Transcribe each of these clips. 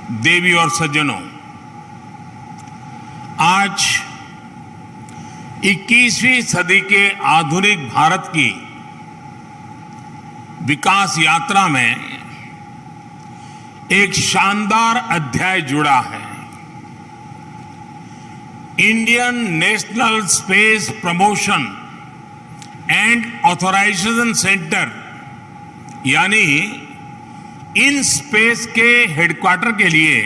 देवी और सज्जनों, आज 21वीं सदी के आधुनिक भारत की विकास यात्रा में एक शानदार अध्याय जुड़ा है। Indian national space promotion and authorisation centre यानी इन स्पेस के हेडक्वार्टर के लिए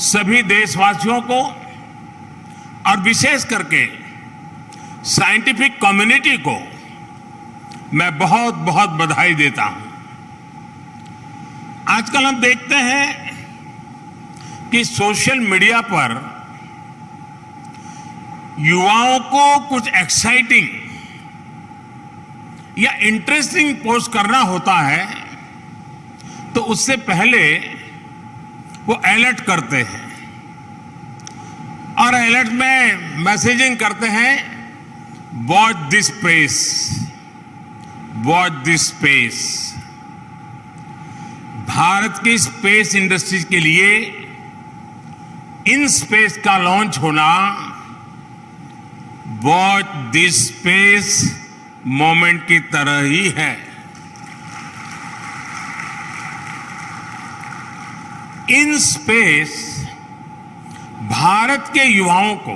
सभी देशवासियों को और विशेष करके साइंटिफिक कम्युनिटी को मैं बहुत बहुत बधाई देता हूं। आजकल हम देखते हैं कि सोशल मीडिया पर युवाओं को कुछ एक्साइटिंग या इंटरेस्टिंग पोस्ट करना होता है तो उससे पहले वो अलर्ट करते हैं और अलर्ट में मैसेजिंग करते हैं, watch this space, watch this space. Bharat की स्पेस इंडस्ट्रीज के लिए इन स्पेस का लॉन्च होना वॉच दिस स्पेस मोमेंट की तरह ही है। इन स्पेस भारत के युवाओं को,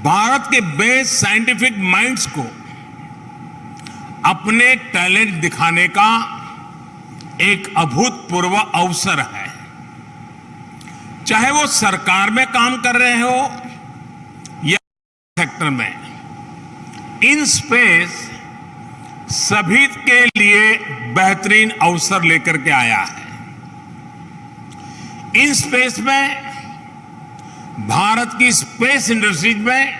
भारत के बेस्ट साइंटिफिक माइंड्स को अपने टैलेंट दिखाने का एक अभूतपूर्व अवसर है। चाहे वो सरकार में काम कर रहे हो या सेक्टर में, इन स्पेस सभी के लिए बेहतरीन अवसर लेकर के आया है। इन स्पेस में भारत की स्पेस इंडस्ट्रीज में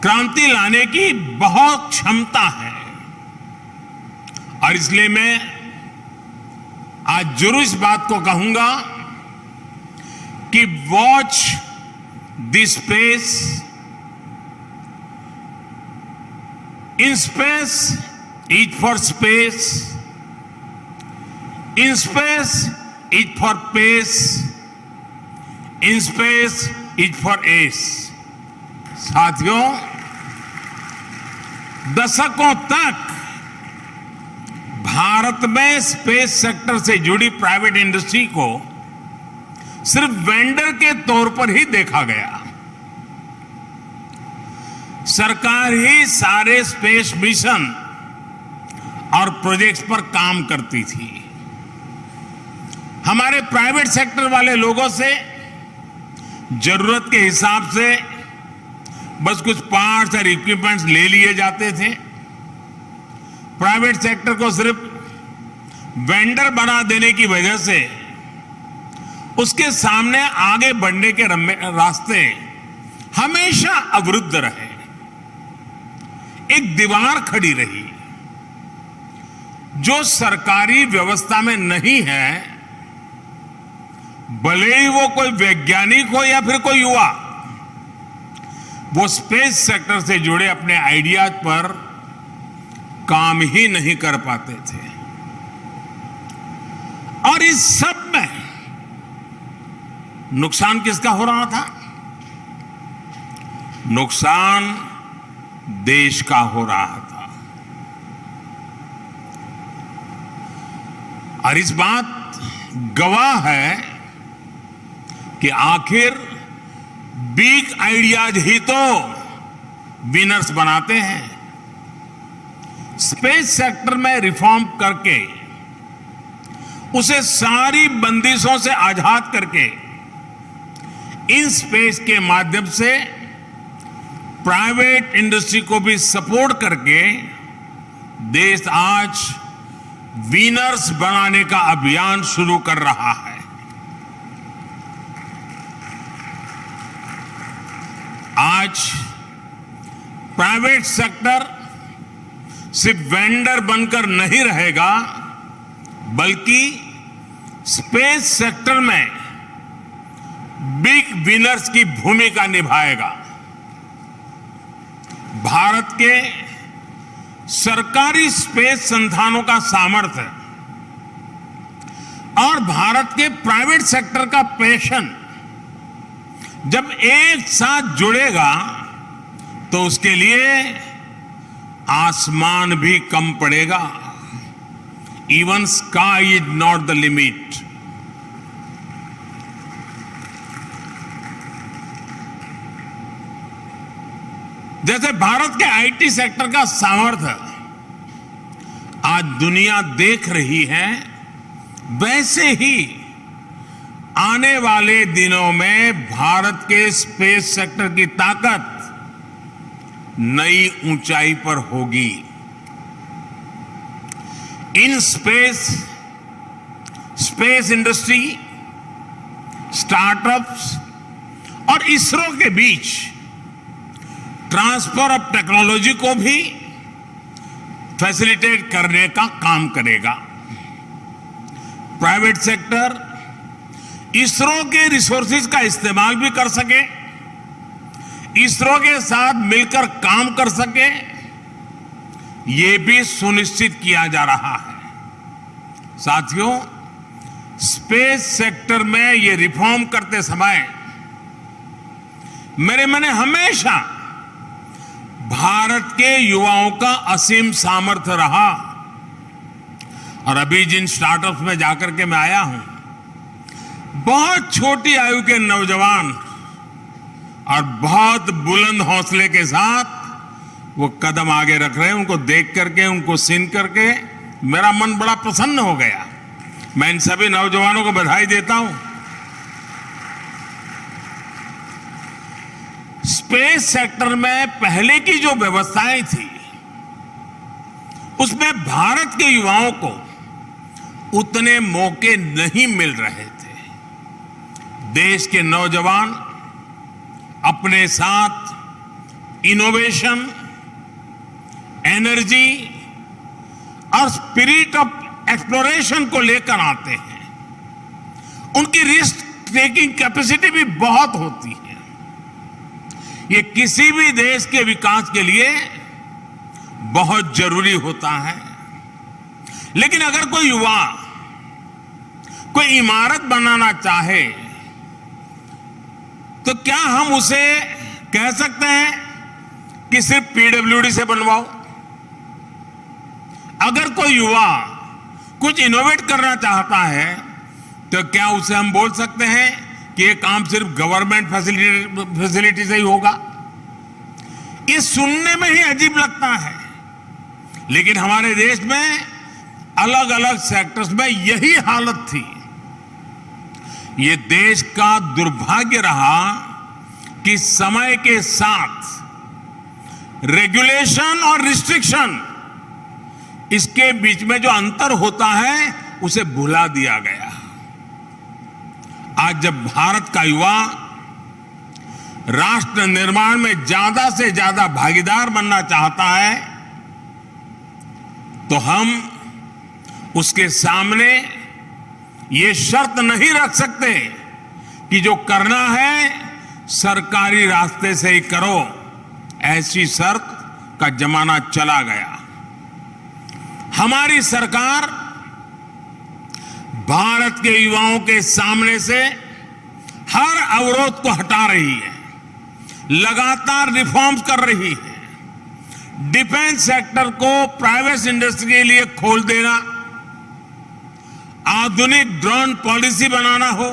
क्रांति लाने की बहुत क्षमता है और इसलिए मैं आज जरूर इस बात को कहूंगा कि watch this space. In space is for space, in space is for pace, in space is for ace. साथियों, दशकों तक भारत में स्पेस सेक्टर से जुड़ी प्राइवेट इंडस्ट्री को सिर्फ वेंडर के तौर पर ही देखा गया। सरकार ही सारे स्पेस मिशन और प्रोजेक्ट्स पर काम करती थी। हमारे प्राइवेट सेक्टर वाले लोगों से जरूरत के हिसाब से बस कुछ पार्ट्स और इक्विपमेंट्स ले लिए जाते थे। प्राइवेट सेक्टर को सिर्फ वेंडर बना देने की वजह से उसके सामने आगे बढ़ने के रास्ते हमेशा अवरुद्ध रहे। एक दीवार खड़ी रही जो सरकारी व्यवस्था में नहीं है, भले ही वो कोई वैज्ञानिक हो या फिर कोई युवा, वो स्पेस सेक्टर से जुड़े अपने आइडियाज पर काम ही नहीं कर पाते थे। और इस सब में नुकसान किसका हो रहा था? नुकसान देश का हो रहा था। और इस बात गवाह है कि आखिर बिग आइडियाज ही तो विनर्स बनाते हैं। स्पेस सेक्टर में रिफॉर्म करके उसे सारी बंदिशों से आजाद करके इन स्पेस के माध्यम से प्राइवेट इंडस्ट्री को भी सपोर्ट करके देश आज विनर्स बनाने का अभियान शुरू कर रहा है। आज प्राइवेट सेक्टर सिर्फ वेंडर बनकर नहीं रहेगा, बल्कि स्पेस सेक्टर में बिग विनर्स की भूमिका निभाएगा। भारत के सरकारी स्पेस संस्थानों का सामर्थ्य और भारत के प्राइवेट सेक्टर का पैशन जब एक साथ जुड़ेगा तो उसके लिए आसमान भी कम पड़ेगा. Even sky is not the limit. जैसे भारत के आईटी सेक्टर का सामर्थ्य आज दुनिया देख रही है, वैसे ही आने वाले दिनों में भारत के स्पेस सेक्टर की ताकत नई ऊंचाई पर होगी. इन स्पेस इंडस्ट्री, स्टार्टअप्स और इसरो के बीच ट्रांसफर ऑफ टेक्नोलॉजी को भी फैसिलिटेट करने का काम करेगा. प्राइवेट सेक्टर इसरो के रिसोर्सेज का इस्तेमाल भी कर सके, इसरो के साथ मिलकर काम कर सके, ये भी सुनिश्चित किया जा रहा है. साथियों, स्पेस सेक्टर में ये रिफॉर्म करते समय मेरे मन में हमेशा भारत के युवाओं का असीम सामर्थ्य रहा. और अभी जिन स्टार्टअप्स में जाकर के मैं आया हूं, बहुत छोटी आयु के नौजवान और बहुत बुलंद हौसले के साथ वो कदम आगे रख रहे हैं. उनको देख करके, उनको सुन करके मेरा मन बड़ा प्रसन्न हो गया. मैं इन सभी नौजवानों को बधाई देता हूं. स्पेस सेक्टर में पहले की जो व्यवस्थाएं थी, उसमें भारत के युवाओं को उतने मौके नहीं मिल रहे थे. देश के नौजवान अपने साथ इनोवेशन, एनर्जी और स्पिरिट ऑफ एक्सप्लोरेशन को लेकर आते हैं. उनकी रिस्क टेकिंग कैपेसिटी भी बहुत होती है. ये किसी भी देश के विकास के लिए बहुत जरूरी होता है. लेकिन अगर कोई युवा कोई इमारत बनाना चाहे तो क्या हम उसे कह सकते हैं कि सिर्फ पीडब्ल्यूडी से बनवाओ? अगर कोई युवा कुछ इनोवेट करना चाहता है तो क्या उसे हम बोल सकते हैं कि ये काम सिर्फ गवर्नमेंट फैसिलिटी से ही होगा? ये सुनने में ही अजीब लगता है. लेकिन हमारे देश में अलग अलग सेक्टर्स में यही हालत थी. ये देश का दुर्भाग्य रहा कि समय के साथ रेगुलेशन और रिस्ट्रिक्शन, इसके बीच में जो अंतर होता है उसे भुला दिया गया. आज जब भारत का युवा राष्ट्र निर्माण में ज्यादा से ज्यादा भागीदार बनना चाहता है तो हम उसके सामने ये शर्त नहीं रख सकते कि जो करना है सरकारी रास्ते से ही करो. ऐसी शर्त का जमाना चला गया. हमारी सरकार भारत के युवाओं के सामने से हर अवरोध को हटा रही है, लगातार रिफॉर्म्स कर रही है. डिफेंस सेक्टर को प्राइवेट इंडस्ट्री के लिए खोल देना, आधुनिक ड्रोन पॉलिसी बनाना हो,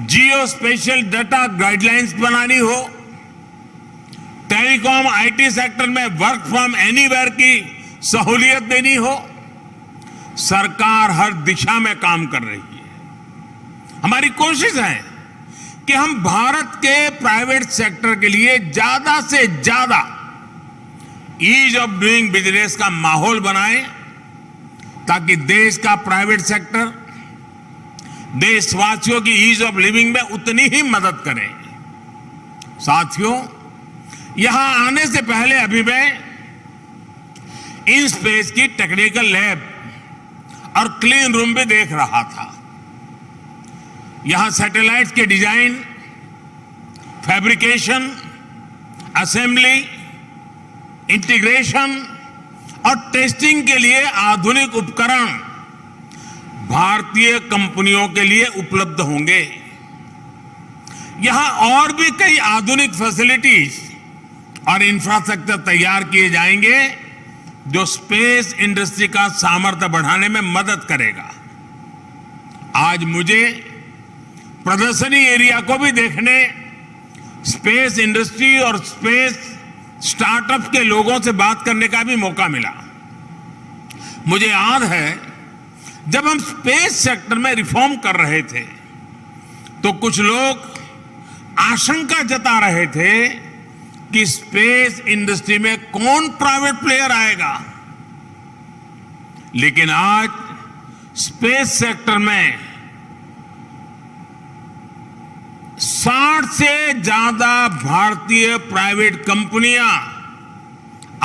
जियो स्पेशल डाटा गाइडलाइंस बनानी हो, टेलीकॉम आईटी सेक्टर में वर्क फ्रॉम एनीवेयर की सहूलियत देनी हो, सरकार हर दिशा में काम कर रही है. हमारी कोशिश है कि हम भारत के प्राइवेट सेक्टर के लिए ज्यादा से ज्यादा ईज ऑफ डूइंग बिजनेस का माहौल बनाएं, ताकि देश का प्राइवेट सेक्टर देशवासियों की ईज ऑफ लिविंग में उतनी ही मदद करे. साथियों, यहां आने से पहले अभी मैं इन स्पेस की टेक्निकल लैब और क्लीन रूम भी देख रहा था. यहां सैटेलाइट्स के डिजाइन, फैब्रिकेशन, असेंबली, इंटीग्रेशन और टेस्टिंग के लिए आधुनिक उपकरण भारतीय कंपनियों के लिए उपलब्ध होंगे। यहां और भी कई आधुनिक फैसिलिटीज और इंफ्रास्ट्रक्चर तैयार किए जाएंगे जो स्पेस इंडस्ट्री का सामर्थ्य बढ़ाने में मदद करेगा। आज मुझे प्रदर्शनी एरिया को भी देखने, स्पेस इंडस्ट्री और स्पेस स्टार्टअप के लोगों से बात करने का भी मौका मिला। मुझे याद है जब हम स्पेस सेक्टर में रिफॉर्म कर रहे थे तो कुछ लोग आशंका जता रहे थे कि स्पेस इंडस्ट्री में कौन प्राइवेट प्लेयर आएगा, लेकिन आज स्पेस सेक्टर में 60 से ज्यादा भारतीय प्राइवेट कंपनियां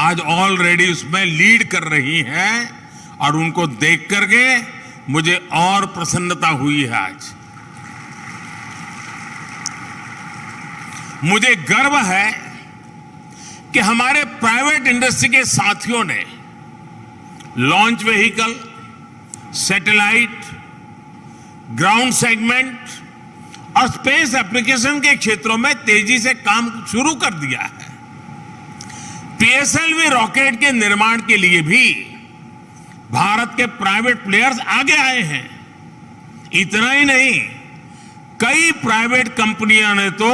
आज ऑलरेडी उसमें लीड कर रही हैं और उनको देख करके मुझे और प्रसन्नता हुई है। आज मुझे गर्व है कि हमारे प्राइवेट इंडस्ट्री के साथियों ने launch vehicle, satellite, ground segment और स्पेस एप्लीकेशन के क्षेत्रों में तेजी से काम शुरू कर दिया है। पीएसएलवी रॉकेट के निर्माण के लिए भी भारत के प्राइवेट प्लेयर्स आगे आए हैं। इतना ही नहीं, कई प्राइवेट कंपनियों ने तो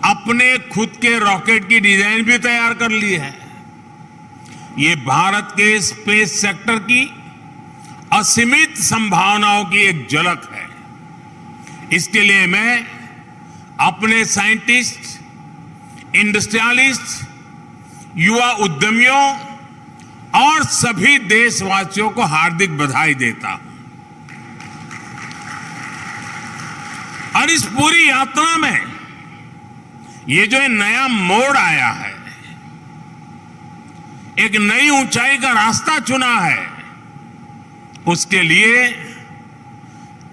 अपने खुद के रॉकेट की डिजाइन भी तैयार कर ली है। ये भारत के स्पेस सेक्टर की असीमित संभावनाओं की एक झलक है। इसके लिए मैं अपने साइंटिस्ट, इंडस्ट्रियलिस्ट, युवा उद्यमियों और सभी देशवासियों को हार्दिक बधाई देता हूं। और इस पूरी यात्रा में ये जो नया मोड़ आया है, एक नई ऊंचाई का रास्ता चुना है, उसके लिए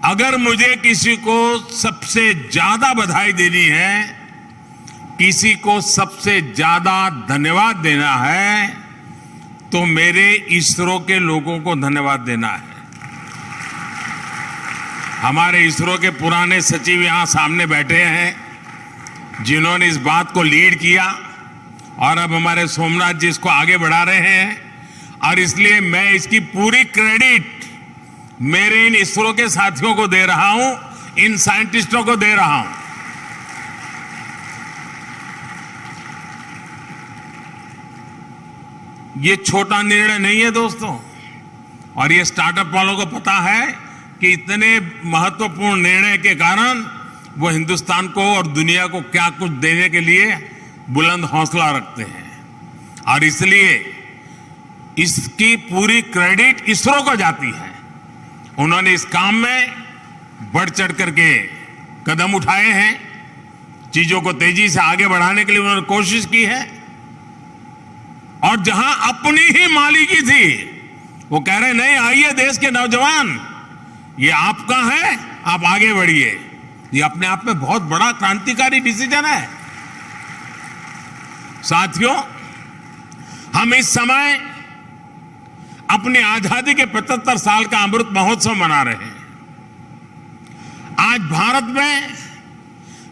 अगर मुझे किसी को सबसे ज्यादा बधाई देनी है, किसी को सबसे ज्यादा धन्यवाद देना है, तो मेरे इसरो के लोगों को धन्यवाद देना है। हमारे इसरो के पुराने सचिव यहां सामने बैठे हैं, जिन्होंने इस बात को लीड किया और अब हमारे सोमनाथ जी इसको आगे बढ़ा रहे हैं। और इसलिए मैं इसकी पूरी क्रेडिट मेरे इन इसरो के साथियों को दे रहा हूं, इन साइंटिस्टों को दे रहा हूं। ये छोटा निर्णय नहीं है दोस्तों, और ये स्टार्टअप वालों को पता है कि इतने महत्वपूर्ण निर्णय के कारण वो हिंदुस्तान को और दुनिया को क्या कुछ देने के लिए बुलंद हौसला रखते हैं। और इसलिए इसकी पूरी क्रेडिट इसरो को जाती है। उन्होंने इस काम में बढ़ चढ़ करके कदम उठाए हैं, चीजों को तेजी से आगे बढ़ाने के लिए उन्होंने कोशिश की है। और जहां अपनी ही मालिकी थी, वो कह रहे नहीं, आइए देश के नौजवान, ये आपका है, आप आगे बढ़िए। ये अपने आप में बहुत बड़ा क्रांतिकारी डिसीजन है। साथियों, हम इस समय अपनी आजादी के 75 साल का अमृत महोत्सव मना रहे हैं। आज भारत में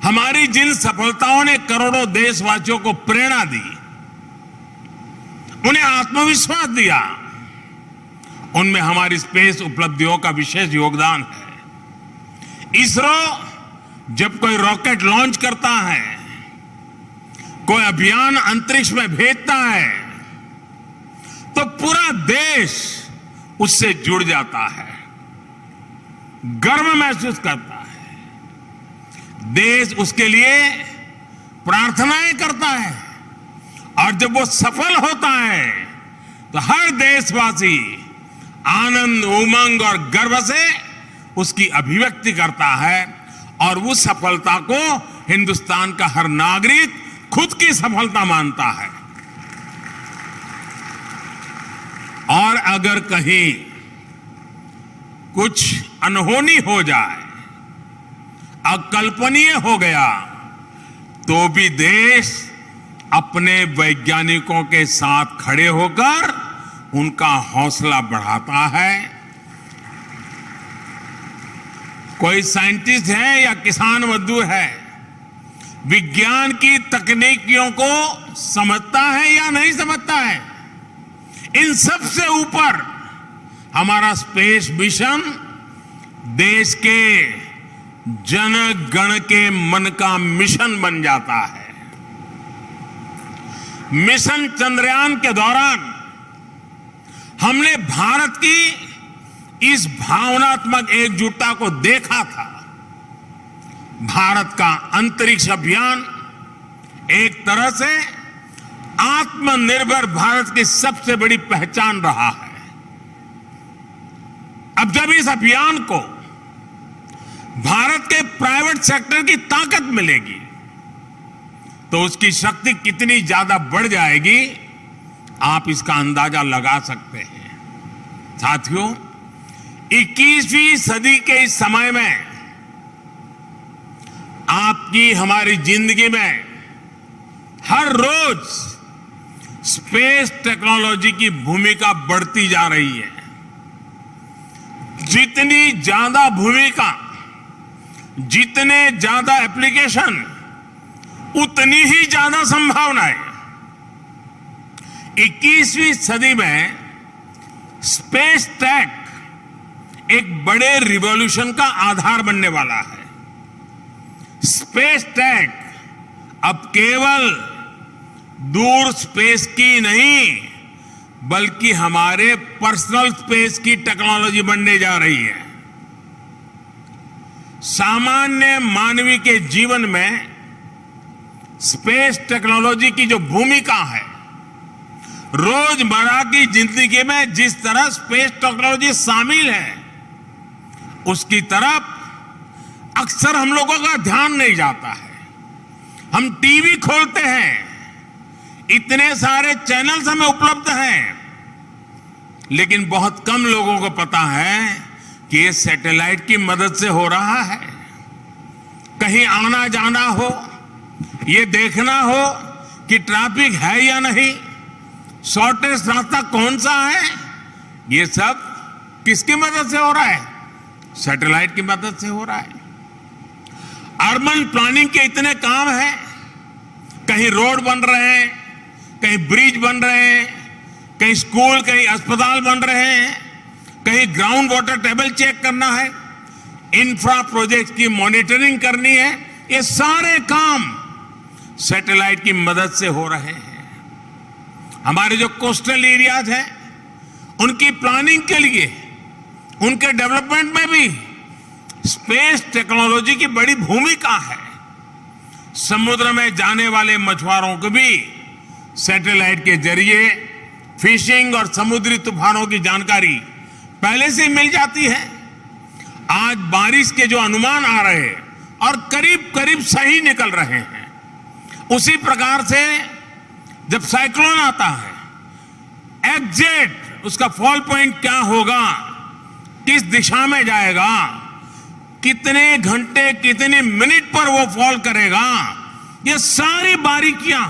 हमारी जिन सफलताओं ने करोड़ों देशवासियों को प्रेरणा दी, उन्हें आत्मविश्वास दिया, उनमें हमारी स्पेस उपलब्धियों का विशेष योगदान है। इसरो जब कोई रॉकेट लॉन्च करता है, कोई अभियान अंतरिक्ष में भेजता है, तो पूरा देश उससे जुड़ जाता है, गर्व महसूस करता है। देश उसके लिए प्रार्थनाएं करता है, और जब वो सफल होता है तो हर देशवासी आनंद, उमंग और गर्व से उसकी अभिव्यक्ति करता है, और उस सफलता को हिंदुस्तान का हर नागरिक खुद की सफलता मानता है। और अगर कहीं कुछ अनहोनी हो जाए, अकल्पनीय हो गया, तो भी देश अपने वैज्ञानिकों के साथ खड़े होकर उनका हौसला बढ़ाता है। कोई साइंटिस्ट है या किसान मजदूर है, विज्ञान की तकनीकियों को समझता है या नहीं समझता है, इन सब से ऊपर हमारा स्पेस मिशन देश के जन गण के मन का मिशन बन जाता है। मिशन चंद्रयान के दौरान हमने भारत की इस भावनात्मक एकजुटता को देखा था। भारत का अंतरिक्ष अभियान एक तरह से आत्मनिर्भर भारत की सबसे बड़ी पहचान रहा है। अब जब इस अभियान को भारत के प्राइवेट सेक्टर की ताकत मिलेगी तो उसकी शक्ति कितनी ज्यादा बढ़ जाएगी, आप इसका अंदाजा लगा सकते हैं। साथियों, 21वीं सदी के इस समय में आपकी हमारी जिंदगी में हर रोज स्पेस टेक्नोलॉजी की भूमिका बढ़ती जा रही है। जितनी ज्यादा भूमिका, जितने ज्यादा एप्लीकेशन, उतनी ही ज्यादा संभावनाएं। 21वीं सदी में स्पेस टेक एक बड़े रिवॉल्यूशन का आधार बनने वाला है। स्पेस टेक अब केवल दूर स्पेस की नहीं, बल्कि हमारे पर्सनल स्पेस की टेक्नोलॉजी बनने जा रही है। सामान्य मानवी के जीवन में स्पेस टेक्नोलॉजी की जो भूमिका है, रोजमर्रा की जिंदगी में जिस तरह स्पेस टेक्नोलॉजी शामिल है, उसकी तरफ अक्सर हम लोगों का ध्यान नहीं जाता है। हम टीवी खोलते हैं, इतने सारे चैनल्स हमें उपलब्ध हैं, लेकिन बहुत कम लोगों को पता है कि ये सैटेलाइट की मदद से हो रहा है। कहीं आना जाना हो, ये देखना हो कि ट्रैफिक है या नहीं, शॉर्टेस्ट रास्ता कौन सा है, ये सब किसकी मदद से हो रहा है? सैटेलाइट की मदद से हो रहा है। अर्बन प्लानिंग के इतने काम हैं, कहीं रोड बन रहे हैं, कहीं ब्रिज बन रहे हैं, कहीं स्कूल, कहीं अस्पताल बन रहे हैं, कहीं ग्राउंड वाटर टेबल चेक करना है, इंफ्रा प्रोजेक्ट की मॉनिटरिंग करनी है। ये सारे काम सैटेलाइट की मदद से हो रहे हैं। हमारे जो कोस्टल एरियाज हैं, उनकी प्लानिंग के लिए, उनके डेवलपमेंट में भी स्पेस टेक्नोलॉजी की बड़ी भूमिका है। समुद्र में जाने वाले मछुआरों को भी सैटेलाइट के जरिए फिशिंग और समुद्री तूफानों की जानकारी पहले से मिल जाती है। आज बारिश के जो अनुमान आ रहे हैं और करीब करीब सही निकल रहे हैं, उसी प्रकार से जब साइक्लोन आता है, एग्जैक्ट उसका फॉल पॉइंट क्या होगा, किस दिशा में जाएगा, कितने घंटे, कितने मिनट पर वो फॉल करेगा, ये सारी बारीकियां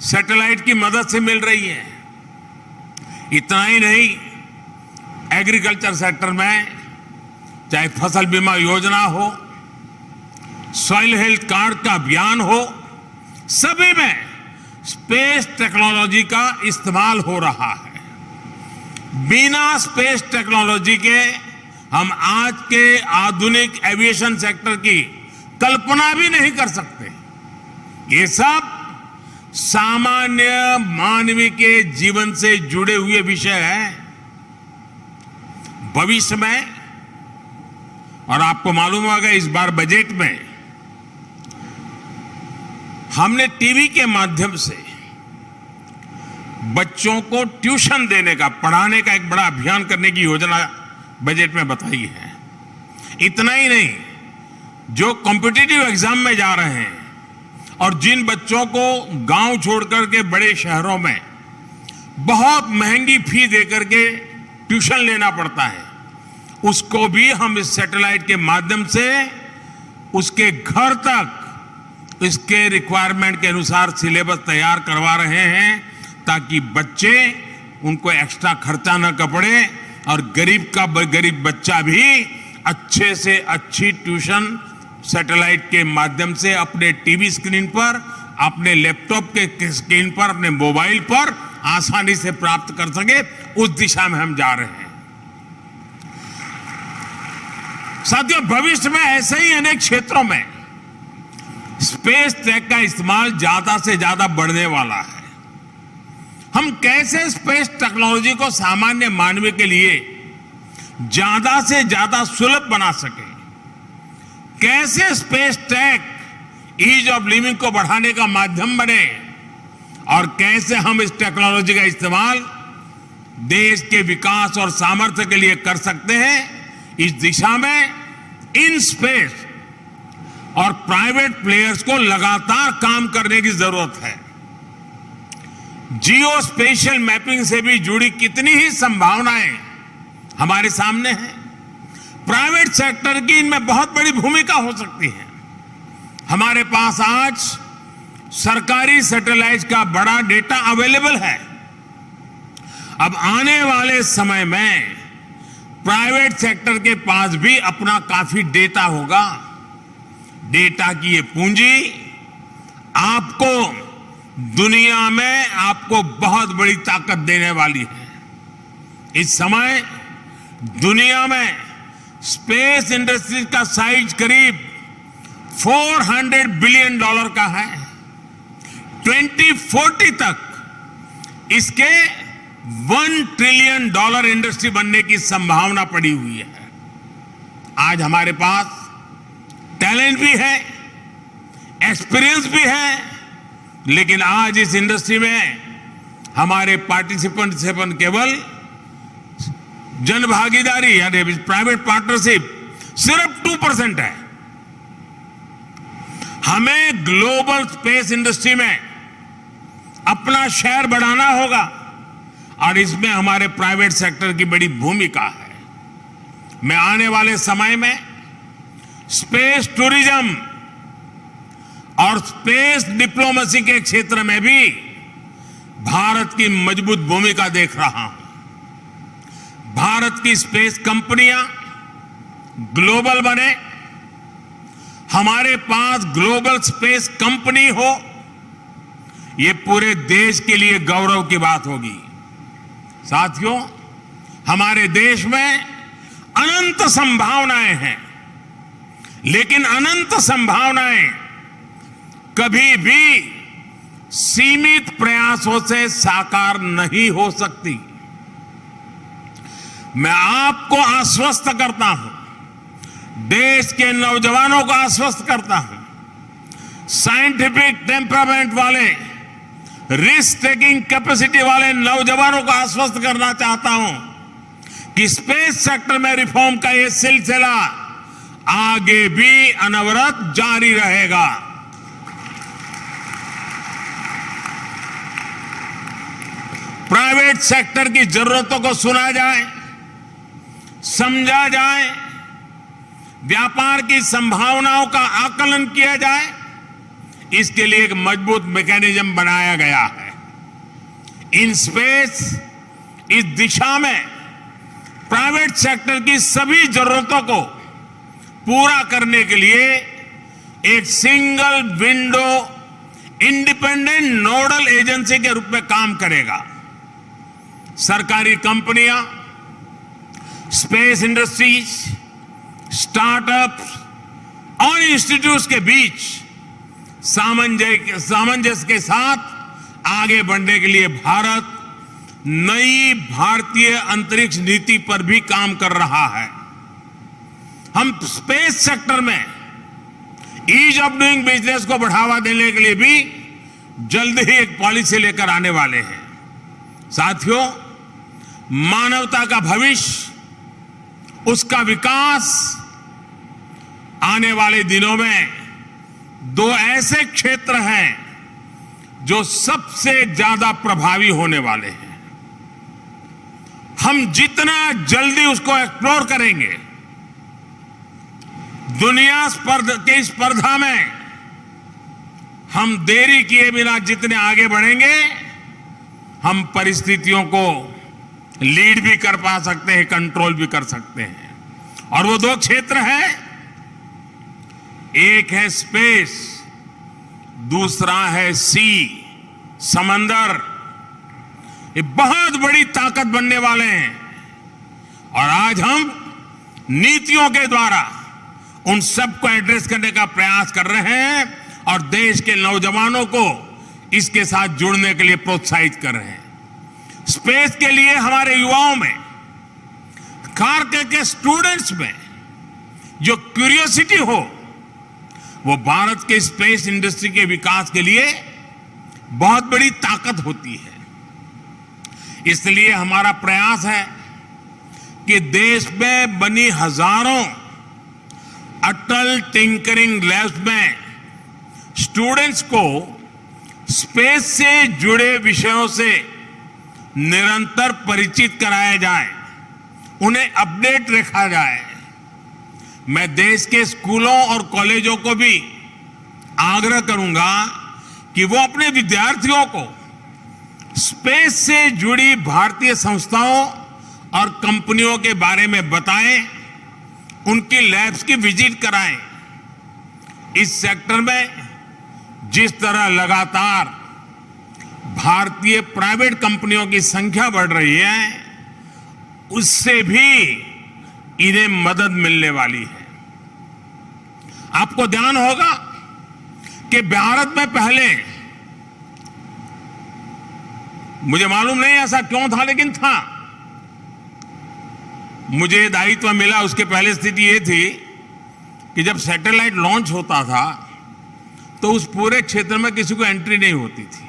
सैटेलाइट की मदद से मिल रही है। इतना ही नहीं, एग्रीकल्चर सेक्टर में चाहे फसल बीमा योजना हो, सॉइल हेल्थ कार्ड का अभियान हो, सभी में स्पेस टेक्नोलॉजी का इस्तेमाल हो रहा है। बिना स्पेस टेक्नोलॉजी के हम आज के आधुनिक एविएशन सेक्टर की कल्पना भी नहीं कर सकते। ये सब सामान्य मानवी के जीवन से जुड़े हुए विषय हैं। भविष्य में, और आपको मालूम होगा, इस बार बजट में हमने टीवी के माध्यम से बच्चों को ट्यूशन देने का, पढ़ाने का एक बड़ा अभियान करने की योजना बजट में बताई है। इतना ही नहीं, जो कॉम्पिटिटिव एग्जाम में जा रहे हैं और जिन बच्चों को गांव छोड़कर के बड़े शहरों में बहुत महंगी फी देकर के ट्यूशन लेना पड़ता है, उसको भी हम इस सैटेलाइट के माध्यम से उसके घर तक इसके रिक्वायरमेंट के अनुसार सिलेबस तैयार करवा रहे हैं, ताकि बच्चे उनको एक्स्ट्रा खर्चा न पड़े और गरीब बच्चा भी अच्छे से अच्छी ट्यूशन सैटेलाइट के माध्यम से अपने टीवी स्क्रीन पर, अपने लैपटॉप के स्क्रीन पर, अपने मोबाइल पर आसानी से प्राप्त कर सके, उस दिशा में हम जा रहे हैं। साथियों, भविष्य में ऐसे ही अनेक क्षेत्रों में स्पेस टेक का इस्तेमाल ज्यादा से ज्यादा बढ़ने वाला है। हम कैसे स्पेस टेक्नोलॉजी को सामान्य मानव के लिए ज्यादा से ज्यादा सुलभ बना सके, कैसे space tech ease of living को बढ़ाने का माध्यम बने और कैसे हम इस टेक्नोलॉजी का इस्तेमाल देश के विकास और सामर्थ्य के लिए कर सकते हैं, इस दिशा में इन स्पेस और प्राइवेट प्लेयर्स को लगातार काम करने की जरूरत है। जियो स्पेशियल मैपिंग से भी जुड़ी कितनी ही संभावनाएं हमारे सामने हैं। प्राइवेट सेक्टर की इनमें बहुत बड़ी भूमिका हो सकती है। हमारे पास आज सरकारी सैटेलाइट का बड़ा डेटा अवेलेबल है। अब आने वाले समय में प्राइवेट सेक्टर के पास भी अपना काफी डेटा होगा। डेटा की ये पूंजी आपको दुनिया में आपको बहुत बड़ी ताकत देने वाली है। इस समय दुनिया में स्पेस इंडस्ट्री का साइज करीब $400 बिलियन का है। 2040 तक इसके $1 ट्रिलियन इंडस्ट्री बनने की संभावना पड़ी हुई है। आज हमारे पास टैलेंट भी है, एक्सपीरियंस भी है, लेकिन आज इस इंडस्ट्री में हमारे पार्टिसिपेंट केवल जन भागीदारी यानी प्राइवेट पार्टनरशिप सिर्फ 2% है। हमें ग्लोबल स्पेस इंडस्ट्री में अपना शेयर बढ़ाना होगा और इसमें हमारे प्राइवेट सेक्टर की बड़ी भूमिका है। मैं आने वाले समय में स्पेस टूरिज्म और स्पेस डिप्लोमेसी के क्षेत्र में भी भारत की मजबूत भूमिका देख रहा हूं। भारत की स्पेस कंपनियां ग्लोबल बने, हमारे पास ग्लोबल स्पेस कंपनी हो, ये पूरे देश के लिए गौरव की बात होगी। साथियों, हमारे देश में अनंत संभावनाएं हैं, लेकिन अनंत संभावनाएं कभी भी सीमित प्रयासों से साकार नहीं हो सकती। मैं आपको आश्वस्त करता हूं, देश के नौजवानों को आश्वस्त करता हूं, साइंटिफिक टेम्परामेंट वाले, रिस्क टेकिंग कैपेसिटी वाले नौजवानों को आश्वस्त करना चाहता हूं कि स्पेस सेक्टर में रिफॉर्म का यह सिलसिला आगे भी अनवरत जारी रहेगा। प्राइवेट सेक्टर की जरूरतों को सुना जाए, समझा जाए, व्यापार की संभावनाओं का आकलन किया जाए, इसके लिए एक मजबूत मैकेनिज्म बनाया गया है। इन स्पेस इस दिशा में प्राइवेट सेक्टर की सभी जरूरतों को पूरा करने के लिए एक single window independent nodal agency के रूप में काम करेगा। सरकारी कंपनियां, स्पेस इंडस्ट्रीज, स्टार्टअप्स और इंस्टीट्यूट्स के बीच सामंजस्य के साथ आगे बढ़ने के लिए भारत नई भारतीय अंतरिक्ष नीति पर भी काम कर रहा है। हम स्पेस सेक्टर में ईज ऑफ डूइंग बिजनेस को बढ़ावा देने के लिए भी जल्द ही एक पॉलिसी लेकर आने वाले हैं। साथियों, मानवता का भविष्य, उसका विकास आने वाले दिनों में दो ऐसे क्षेत्र हैं जो सबसे ज्यादा प्रभावी होने वाले हैं। हम जितना जल्दी उसको एक्सप्लोर करेंगे, दुनिया की स्पर्धा में हम देरी किए बिना जितने आगे बढ़ेंगे, हम परिस्थितियों को लीड भी कर पा सकते हैं, कंट्रोल भी कर सकते हैं। और वो 2 क्षेत्र हैं, एक है स्पेस, दूसरा है सी, समंदर। ये बहुत बड़ी ताकत बनने वाले हैं और आज हम नीतियों के द्वारा उन सबको एड्रेस करने का प्रयास कर रहे हैं और देश के नौजवानों को इसके साथ जुड़ने के लिए प्रोत्साहित कर रहे हैं। स्पेस के लिए हमारे युवाओं में, खास करके स्टूडेंट्स में जो क्यूरियोसिटी हो, वो भारत के स्पेस इंडस्ट्री के विकास के लिए बहुत बड़ी ताकत होती है। इसलिए हमारा प्रयास है कि देश में बनी हजारों अटल टिंकरिंग लैब्स में स्टूडेंट्स को स्पेस से जुड़े विषयों से निरंतर परिचित कराया जाए, उन्हें अपडेट रखा जाए। मैं देश के स्कूलों और कॉलेजों को भी आग्रह करूंगा कि वो अपने विद्यार्थियों को स्पेस से जुड़ी भारतीय संस्थाओं और कंपनियों के बारे में बताएं, उनकी लैब्स की विजिट कराएं। इस सेक्टर में जिस तरह लगातार भारतीय प्राइवेट कंपनियों की संख्या बढ़ रही है, उससे भी इन्हें मदद मिलने वाली है। आपको ध्यान होगा कि भारत में पहले, मुझे मालूम नहीं ऐसा क्यों था, लेकिन था, मुझे दायित्व मिला उसके पहले स्थिति ये थी कि जब सैटेलाइट लॉन्च होता था तो उस पूरे क्षेत्र में किसी को एंट्री नहीं होती थी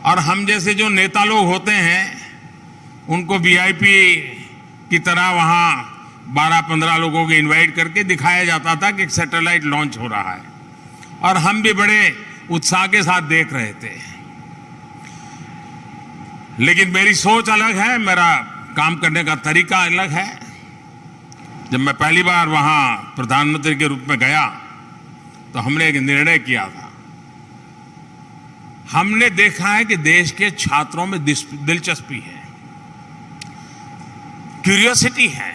और हम जैसे जो नेता लोग होते हैं उनको वीआईपी की तरह वहां 12-15 लोगों को इनवाइट करके दिखाया जाता था कि सैटेलाइट लॉन्च हो रहा है और हम भी बड़े उत्साह के साथ देख रहे थे। लेकिन मेरी सोच अलग है, मेरा काम करने का तरीका अलग है। जब मैं पहली बार वहां प्रधानमंत्री के रूप में गया तो हमने एक निर्णय किया था। हमने देखा है कि देश के छात्रों में दिलचस्पी है, क्यूरियोसिटी है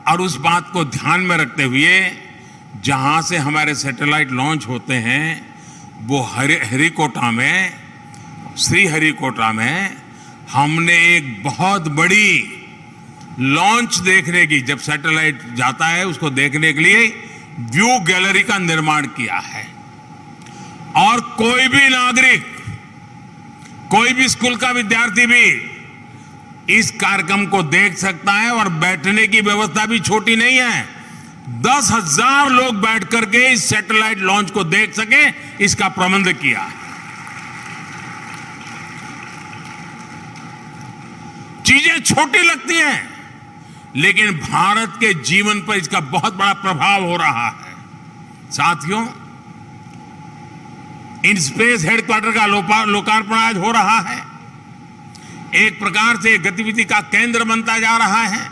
और उस बात को ध्यान में रखते हुए जहां से हमारे सैटेलाइट लॉन्च होते हैं वो श्रीहरिकोटा में हमने एक बहुत बड़ी लॉन्च देखने की, जब सैटेलाइट जाता है उसको देखने के लिए व्यू गैलरी का निर्माण किया है और कोई भी नागरिक, कोई भी स्कूल का विद्यार्थी भी इस कार्यक्रम को देख सकता है और बैठने की व्यवस्था भी छोटी नहीं है। 10,000 लोग बैठ करके इस सैटेलाइट लॉन्च को देख सके, इसका प्रबंध किया है। चीजें छोटी लगती हैं लेकिन भारत के जीवन पर इसका बहुत बड़ा प्रभाव हो रहा है। साथियों, इन स्पेस हेडक्वार्टर का लोकार्पण आज हो रहा है, एक प्रकार से गतिविधि का केंद्र बनता जा रहा है।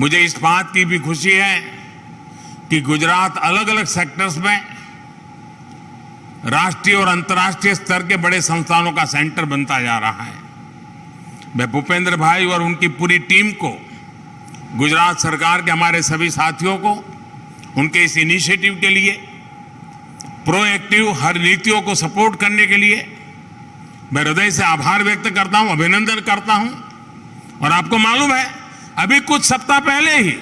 मुझे इस बात की भी खुशी है कि गुजरात अलग अलग सेक्टर्स में राष्ट्रीय और अंतर्राष्ट्रीय स्तर के बड़े संस्थानों का सेंटर बनता जा रहा है। मैं भूपेंद्र भाई और उनकी पूरी टीम को, गुजरात सरकार के हमारे सभी साथियों को उनके इस इनिशिएटिव के लिए, प्रोएक्टिव हर नीतियों को सपोर्ट करने के लिए मैं हृदय से आभार व्यक्त करता हूं, अभिनंदन करता हूं। और आपको मालूम है, अभी कुछ सप्ताह पहले ही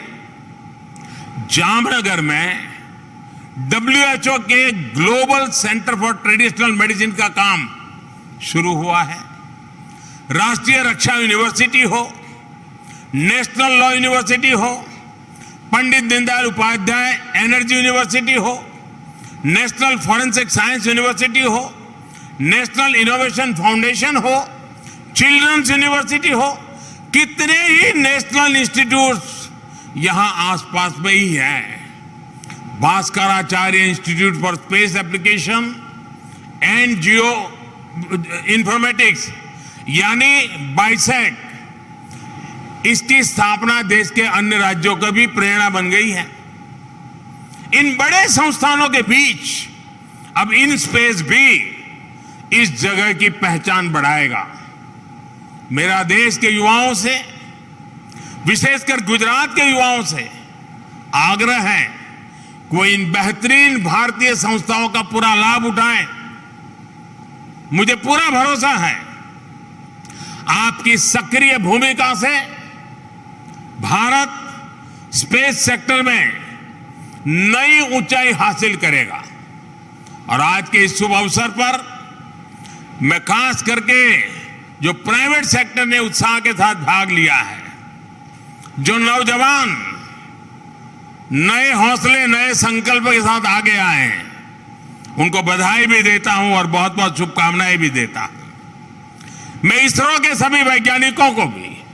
जामनगर में WHO के global centre for traditional medicine का काम शुरू हुआ है। राष्ट्रीय रक्षा यूनिवर्सिटी हो, नेशनल लॉ यूनिवर्सिटी हो, पंडित दीनदयाल उपाध्याय एनर्जी यूनिवर्सिटी हो, नेशनल फॉरेंसिक साइंस यूनिवर्सिटी हो, नेशनल इनोवेशन फाउंडेशन हो, चिल्ड्रंस यूनिवर्सिटी हो, कितने ही नेशनल इंस्टीट्यूट्स यहां आसपास में ही हैं। Bhaskaracharya institute for space application and Jio informatics यानी बाइसेट, इसकी स्थापना देश के अन्य राज्यों को भी प्रेरणा बन गई है। इन बड़े संस्थानों के बीच अब इन स्पेस भी इस जगह की पहचान बढ़ाएगा। मेरा देश के युवाओं से, विशेषकर गुजरात के युवाओं से आग्रह है कि वो इन बेहतरीन भारतीय संस्थाओं का पूरा लाभ उठाएं। मुझे पूरा भरोसा है आपकी सक्रिय भूमिका से भारत स्पेस सेक्टर में नई ऊंचाई हासिल करेगा। और आज के इस शुभ अवसर पर मैं खास करके जो प्राइवेट सेक्टर ने उत्साह के साथ भाग लिया है, जो नौजवान नए हौसले, नए संकल्प के साथ आगे आए हैं, उनको बधाई भी देता हूं और बहुत बहुत शुभकामनाएं भी देता हूं। मैं इसरो के सभी वैज्ञानिकों को भी,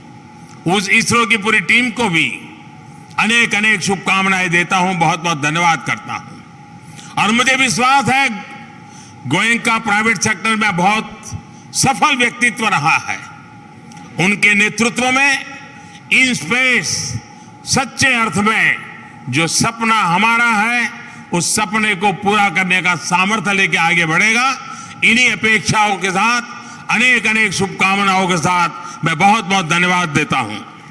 उस इसरो की पूरी टीम को भी अनेक अनेक शुभकामनाएं देता हूं, बहुत बहुत धन्यवाद करता हूं। और मुझे विश्वास है गोयनका प्राइवेट सेक्टर में बहुत सफल व्यक्तित्व रहा है। उनके नेतृत्व में इन स्पेस सच्चे अर्थ में जो सपना हमारा है, उस सपने को पूरा करने का सामर्थ्य लेके आगे बढ़ेगा। इन्हीं अपेक्षाओं के साथ, अनेक अनेक शुभकामनाओं के साथ मैं बहुत बहुत धन्यवाद देता हूं।